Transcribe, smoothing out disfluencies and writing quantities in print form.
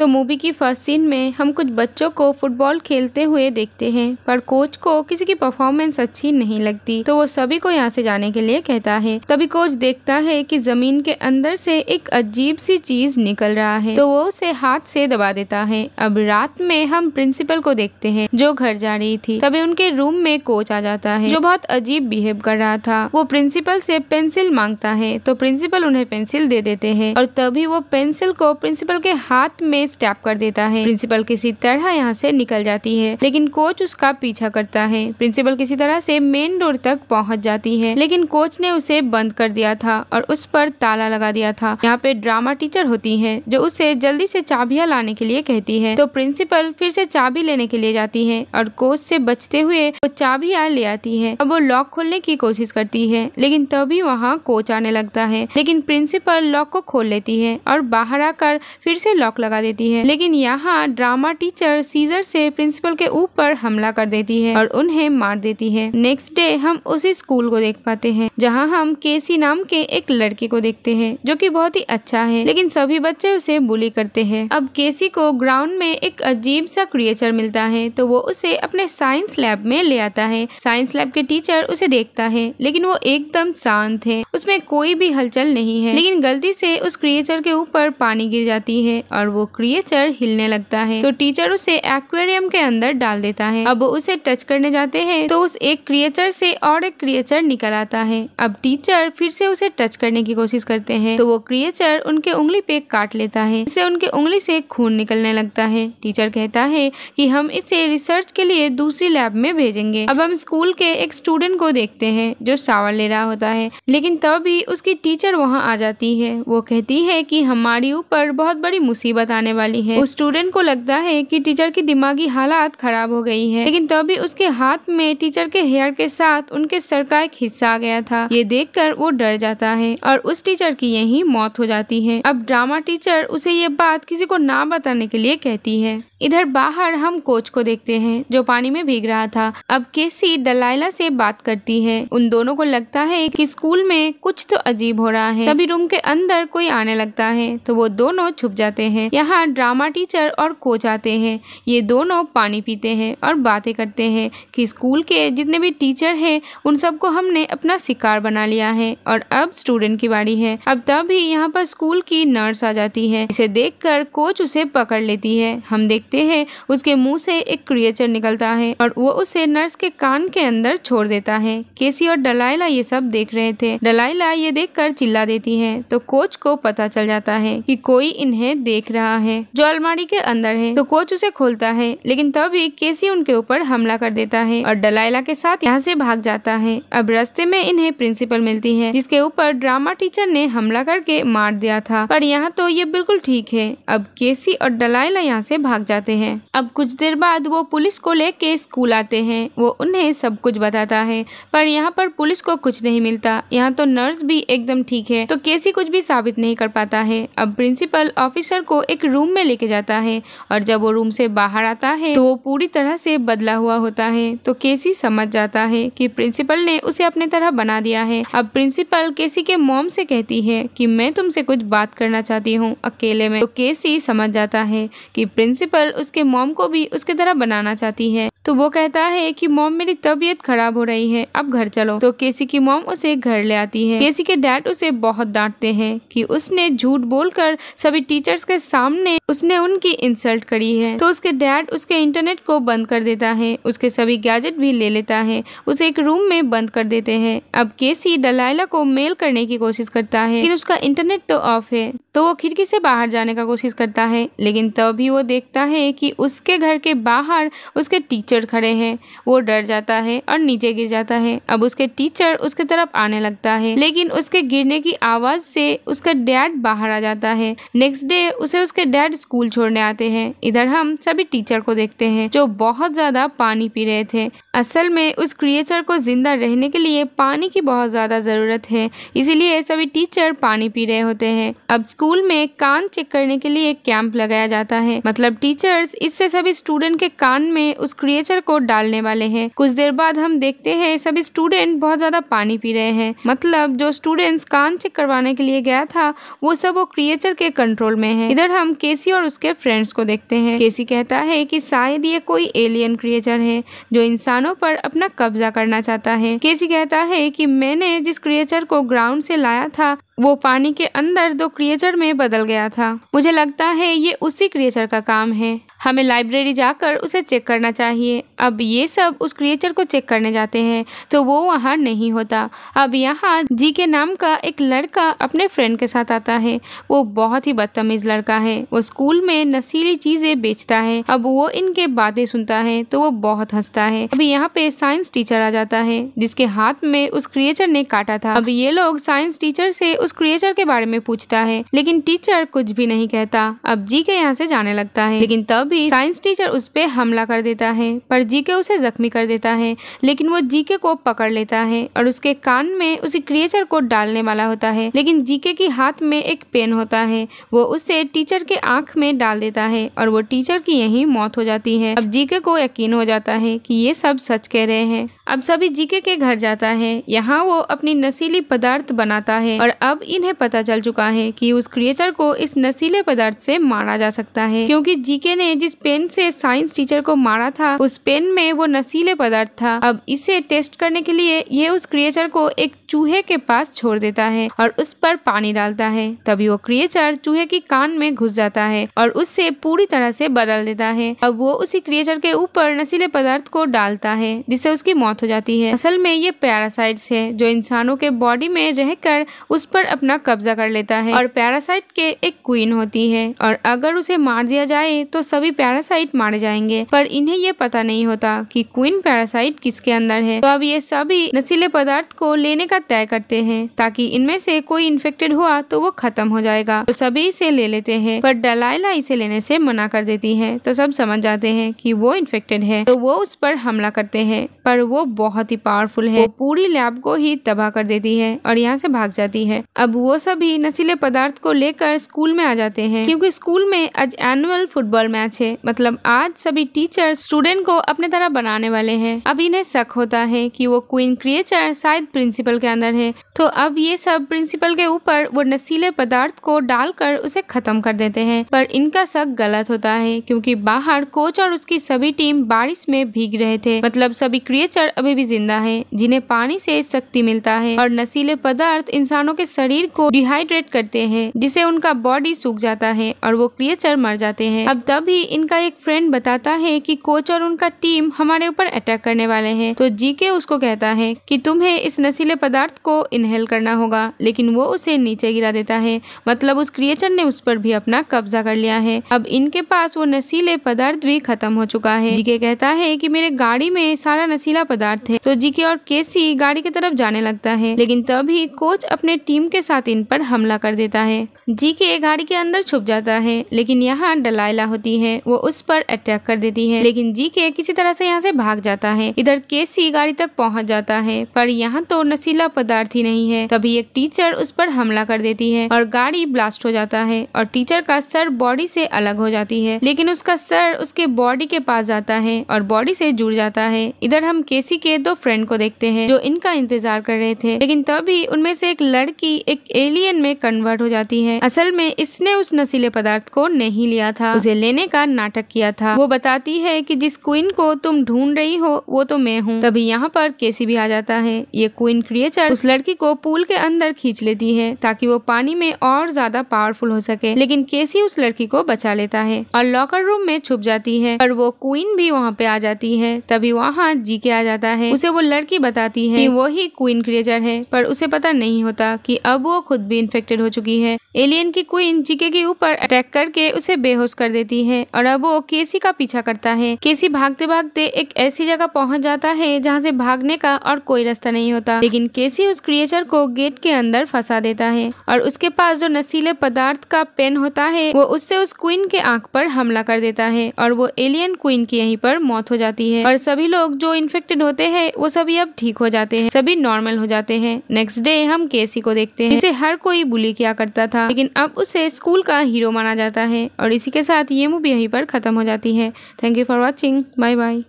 तो मूवी की first scene में हम कुछ बच्चों को फुटबॉल खेलते हुए देखते हैं, पर कोच को किसी की परफॉर्मेंस अच्छी नहीं लगती, तो वो सभी को यहाँ से जाने के लिए कहता है। तभी कोच देखता है कि जमीन के अंदर से एक अजीब सी चीज निकल रहा है, तो वो उसे हाथ से दबा देता है। अब रात में हम प्रिंसिपल को देखते हैं जो घर जा रही थी। तभी उनके रूम में कोच आ जाता है जो बहुत अजीब बिहेव कर रहा था। वो प्रिंसिपल से पेंसिल मांगता है, तो प्रिंसिपल उन्हें पेंसिल दे देते हैं और तभी वो पेंसिल को प्रिंसिपल के हाथ में स्टैप कर देता है। प्रिंसिपल किसी तरह यहाँ से निकल जाती है, लेकिन कोच उसका पीछा करता है। प्रिंसिपल किसी तरह से मेन डोर तक पहुँच जाती है, लेकिन कोच ने उसे बंद कर दिया था और उस पर ताला लगा दिया था। यहाँ पे ड्रामा टीचर होती है जो उसे जल्दी से चाबियां लाने के लिए कहती है, तो प्रिंसिपल फिर से चाबी लेने के लिए जाती है और कोच से बचते हुए वो चाबियां ले आती है। अब वो लॉक खोलने की कोशिश करती है, लेकिन तभी वहाँ कोच आने लगता है, लेकिन प्रिंसिपल लॉक को खोल लेती है और बाहर आकर फिर से लॉक लगा देती है। लेकिन यहाँ ड्रामा टीचर सीजर से प्रिंसिपल के ऊपर हमला कर देती है और उन्हें मार देती है। नेक्स्ट डे हम उसी स्कूल को देख पाते हैं जहाँ हम केसी नाम के एक लड़के को देखते हैं जो कि बहुत ही अच्छा है, लेकिन सभी बच्चे उसे बुली करते हैं। अब केसी को ग्राउंड में एक अजीब सा क्रिएचर मिलता है, तो वो उसे अपने साइंस लैब में ले आता है। साइंस लैब के टीचर उसे देखता है, लेकिन वो एकदम शांत है, उसमें कोई भी हलचल नहीं है। लेकिन गलती से उस क्रिएचर के ऊपर पानी गिर जाती है और वो क्रिएचर हिलने लगता है, तो टीचर उसे एक्वेरियम के अंदर डाल देता है। अब उसे टच करने जाते हैं तो उस एक क्रिएचर से और एक क्रिएचर निकल आता है। अब टीचर फिर से उसे टच करने की कोशिश करते हैं, तो वो क्रिएचर उनके उंगली पे काट लेता है, इससे उनके उंगली से खून निकलने लगता है। टीचर कहता है कि हम इसे रिसर्च के लिए दूसरी लैब में भेजेंगे। अब हम स्कूल के एक स्टूडेंट को देखते हैं जो शावर ले रहा होता है, लेकिन तभी उसकी टीचर वहाँ आ जाती है। वो कहती है कि हमारी ऊपर बहुत बड़ी मुसीबत आने वाली है। उस स्टूडेंट को लगता है कि टीचर की दिमागी हालात खराब हो गई है, लेकिन तभी उसके हाथ में टीचर के हेयर के साथ उनके सर का एक हिस्सा आ गया था। ये देखकर वो डर जाता है और उस टीचर की यहीं मौत हो जाती है। अब ड्रामा टीचर उसे ये बात किसी को ना बताने के लिए कहती है। इधर बाहर हम कोच को देखते हैं जो पानी में भीग रहा था। अब केसी दलाइला से बात करती है। उन दोनों को लगता है कि स्कूल में कुछ तो अजीब हो रहा है। तभी रूम के अंदर कोई आने लगता है, तो वो दोनों छुप जाते हैं। यहाँ ड्रामा टीचर और कोच आते हैं। ये दोनों पानी पीते हैं और बातें करते हैं कि स्कूल के जितने भी टीचर हैं उन सबको हमने अपना शिकार बना लिया है और अब स्टूडेंट की बारी है। अब तभी यहाँ पर स्कूल की नर्स आ जाती है। इसे देखकर कोच उसे पकड़ लेती है। हम देखते हैं उसके मुंह से एक क्रिएचर निकलता है और वो उसे नर्स के कान के अंदर छोड़ देता है। केसी और दलाइला ये सब देख रहे थे। दलाइला ये देखकर चिल्ला देती है, तो कोच को पता चल जाता है कि कोई इन्हें देख रहा है जो अलमारी के अंदर है। तो कोच उसे खोलता है, लेकिन तभी केसी उनके ऊपर हमला कर देता है और दलाइला के साथ यहाँ से भाग जाता है। अब रास्ते में इन्हें प्रिंसिपल मिलती है जिसके ऊपर ड्रामा टीचर ने हमला करके मार दिया था, पर यहाँ तो ये बिल्कुल ठीक है। अब केसी और दलाइला यहाँ से भाग जाते हैं। अब कुछ देर बाद वो पुलिस को लेके स्कूल आते हैं। वो उन्हें सब कुछ बताता है, पर यहाँ पर पुलिस को कुछ नहीं मिलता। यहाँ तो नर्स भी एकदम ठीक है, तो केसी कुछ भी साबित नहीं कर पाता है। अब प्रिंसिपल ऑफिसर को एक रूम में लेके जाता है और जब वो रूम से बाहर आता है तो वो पूरी तरह से बदला हुआ होता है। तो केसी समझ जाता है कि प्रिंसिपल ने उसे अपने तरह बना दिया है। अब प्रिंसिपल केसी के मॉम से कहती है कि मैं तुमसे कुछ बात करना चाहती हूँ अकेले में। तो केसी समझ जाता है कि प्रिंसिपल उसके मॉम को भी उसके तरह बनाना चाहती है। तो वो कहता है कि मॉम मेरी तबीयत खराब हो रही है, अब घर चलो। तो केसी की मॉम उसे घर ले आती है। केसी के डैड उसे बहुत डांटते हैं कि उसने झूठ बोलकर सभी टीचर्स के सामने उसने उनकी इंसल्ट करी है। तो उसके डैड उसके इंटरनेट को बंद कर देता है, उसके सभी गैजेट भी ले लेता है, उसे एक रूम में बंद कर देते हैं। अब केसी दलाइला को मेल करने की कोशिश करता है, लेकिन उसका इंटरनेट तो ऑफ है। तो वो खिड़की से बाहर जाने का कोशिश करता है, लेकिन तभी वो देखता है कि उसके घर के बाहर उसके टीचर खड़े हैं। वो डर जाता है और नीचे गिर जाता है। अब उसके टीचर उसके तरफ आने लगता है, लेकिन उसके गिरने की आवाज से उसका डैड बाहर आ जाता है। नेक्स्ट डे उसे उसके डैड स्कूल छोड़ने आते हैं। इधर हम सभी टीचर को देखते हैं जो बहुत ज्यादा पानी पी रहे थे। असल में उस क्रिएचर को जिंदा रहने के लिए पानी की बहुत ज्यादा जरूरत है, इसीलिए सभी टीचर पानी पी रहे होते हैं। अब स्कूल में कान चेक करने के लिए कैंप लगाया जाता है, मतलब टीचर्स इससे सभी स्टूडेंट के कान में उस क्रिएचर क्रिएचर को डालने वाले हैं। कुछ देर बाद हम देखते हैं सभी स्टूडेंट बहुत ज्यादा पानी पी रहे हैं। मतलब जो स्टूडेंट्स कान चेक करवाने के लिए गया था वो सब वो क्रिएचर के कंट्रोल में है। इधर हम केसी और उसके फ्रेंड्स को देखते हैं। केसी कहता है कि शायद ये कोई एलियन क्रिएचर है जो इंसानों पर अपना कब्जा करना चाहता है। केसी कहता है कि मैंने जिस क्रिएचर को ग्राउंड से लाया था वो पानी के अंदर 2 क्रिएचर में बदल गया था। मुझे लगता है ये उसी क्रिएचर का काम है। हमें लाइब्रेरी जाकर उसे चेक करना चाहिए। अब ये सब उस क्रिएचर को चेक करने जाते हैं तो वो वहाँ नहीं होता। अब यहाँ जी के नाम का एक लड़का अपने फ्रेंड के साथ आता है। वो बहुत ही बदतमीज लड़का है। वो स्कूल में नशीली चीजें बेचता है। अब वो इनके बातें सुनता है तो वो बहुत हंसता है। अभी यहाँ पे साइंस टीचर आ जाता है जिसके हाथ में उस क्रिएचर ने काटा था। अब ये लोग साइंस टीचर से उस क्रिएचर के बारे में पूछता है लेकिन टीचर कुछ भी नहीं कहता। अब जी के यहाँ से जाने लगता है लेकिन तभी साइंस टीचर उस पे हमला कर देता है पर जी के उसे जख्मी कर देता है। लेकिन वो जी के को पकड़ लेता है और उसके कान में उसी क्रिएचर को डालने वाला होता है लेकिन जी के की हाथ में एक पेन होता है। वो उसे टीचर के आंख में डाल देता है और वो टीचर की यही मौत हो जाती है। अब जी के को यकीन हो जाता है कि ये सब सच कह रहे हैं। अब सभी जी के घर जाता है। यहाँ वो अपनी नशीली पदार्थ बनाता है और अब इन्हें पता चल चुका है कि उस क्रिएचर को इस नशीले पदार्थ से मारा जा सकता है क्योंकि जीके ने जिस पेन से साइंस टीचर को मारा था उस पेन में वो नशीले पदार्थ था। अब इसे टेस्ट करने के लिए ये उस क्रिएचर को एक चूहे के पास छोड़ देता है और उस पर पानी डालता है। तभी वो क्रिएचर चूहे की कान में घुस जाता है और उससे पूरी तरह से बदल देता है। अब वो उसी क्रिएचर के ऊपर नशीले पदार्थ को डालता है जिससे उसकी मौत हो जाती है। असल में ये पैरासाइट्स है जो इंसानों के बॉडी में रहकर उस पर अपना कब्जा कर लेता है और पैरासाइट के एक क्वीन होती है और अगर उसे मार दिया जाए तो सभी पैरासाइट मारे जाएंगे पर इन्हें ये पता नहीं होता कि क्वीन पैरासाइट किसके अंदर है। तो अब ये सभी नशीले पदार्थ को लेने का तय करते हैं ताकि इनमें से कोई इन्फेक्टेड हुआ तो वो खत्म हो जाएगा। तो सभी इसे ले लेते हैं पर डलाइला इसे लेने से मना कर देती है तो सब समझ जाते हैं कि वो इन्फेक्टेड है तो वो उस पर हमला करते हैं पर वो बहुत ही पावरफुल है। वो पूरी लैब को ही तबाह कर देती है और यहाँ से भाग जाती है। अब वो सभी नशीले पदार्थ को लेकर स्कूल में आ जाते हैं क्योंकि स्कूल में आज एनुअल फुटबॉल मैच है। मतलब आज सभी टीचर स्टूडेंट को अपने तरह बनाने वाले हैं। अब इन्हें शक होता है कि वो क्वीन क्रिएचर शायद प्रिंसिपल के अंदर है तो अब ये सब प्रिंसिपल के ऊपर वो नशीले पदार्थ को डालकर उसे खत्म कर देते हैं पर इनका शक गलत होता है क्योंकि बाहर कोच और उसकी सभी टीम बारिश में भीग रहे थे। मतलब सभी क्रिएचर अभी भी जिंदा है जिन्हें पानी से शक्ति मिलता है और नशीले पदार्थ इंसानों के शरीर को डिहाइड्रेट करते हैं जिससे उनका बॉडी सूख जाता है और वो क्रिएचर मर जाते हैं। अब तभी इनका एक फ्रेंड बताता है कि कोच और उनका टीम हमारे ऊपर अटैक करने वाले हैं तो जीके उसको कहता है कि तुम्हें इस नशीले पदार्थ को इनहेल करना होगा लेकिन वो उसे नीचे गिरा देता है। मतलब उस क्रिएचर ने उस पर भी अपना कब्जा कर लिया है। अब इनके पास वो नशीले पदार्थ भी खत्म हो चुका है। जीके कहता है कि मेरे गाड़ी में सारा नशीला पदार्थ है तो जीके और केसी गाड़ी की तरफ जाने लगता है लेकिन तभी कोच अपने टीम के साथ इन पर हमला कर देता है। जीके गाड़ी के अंदर छुप जाता है लेकिन यहाँ डलाइला होती है वो उस पर अटैक कर देती है लेकिन जीके किसी तरह से यहाँ से भाग जाता है। इधर केसी गाड़ी तक पहुँच जाता है पर यहाँ तो नशीला पदार्थ ही नहीं है। तभी एक टीचर उस पर हमला कर देती है और गाड़ी ब्लास्ट हो जाता है और टीचर का सर बॉडी से अलग हो जाती है लेकिन उसका सर उसके बॉडी के पास जाता है और बॉडी से जुड़ जाता है। इधर हम केसी के 2 फ्रेंड को देखते हैं जो इनका इंतजार कर रहे थे लेकिन तभी उनमें से एक लड़की एक एलियन में कन्वर्ट हो जाती है। असल में इसने उस नशीले पदार्थ को नहीं लिया था, उसे लेने का नाटक किया था। वो बताती है कि जिस क्वीन को तुम ढूंढ रही हो वो तो मैं हूँ। तभी यहाँ पर केसी भी आ जाता है। ये क्वीन क्रिएचर उस लड़की को पूल के अंदर खींच लेती है ताकि वो पानी में और ज्यादा पावरफुल हो सके लेकिन केसी उस लड़की को बचा लेता है और लॉकर रूम में छुप जाती है और वो क्वीन भी वहाँ पे आ जाती है। तभी वहाँ जीके आ जाता है। उसे वो लड़की बताती है कि वो ही क्वीन क्रिएचर है पर उसे पता नहीं होता कि अब वो खुद भी इन्फेक्टेड हो चुकी है। एलियन की क्वीन जीके के ऊपर अटैक करके उसे बेहोश कर देती है और अब वो केसी का पीछा करता है। केसी भागते भागते एक ऐसी जगह पहुंच जाता है जहां से भागने का और कोई रास्ता नहीं होता लेकिन केसी उस क्रिएचर को गेट के अंदर फंसा देता है और उसके पास जो नशीले पदार्थ का पेन होता है वो उससे उस क्वीन के आंख पर हमला कर देता है और वो एलियन क्वीन की यहीं पर मौत हो जाती है और सभी लोग जो इन्फेक्टेड होते हैं वो सभी अब ठीक हो जाते हैं, सभी नॉर्मल हो जाते हैं। नेक्स्ट डे हम केसी को देखते हैं जिसे हर कोई बुली किया करता था लेकिन अब उसे स्कूल का हीरो माना जाता है और इसी के साथ ये मूवी यहीं पर खत्म हो जाती है। Thank you for watching. Bye bye.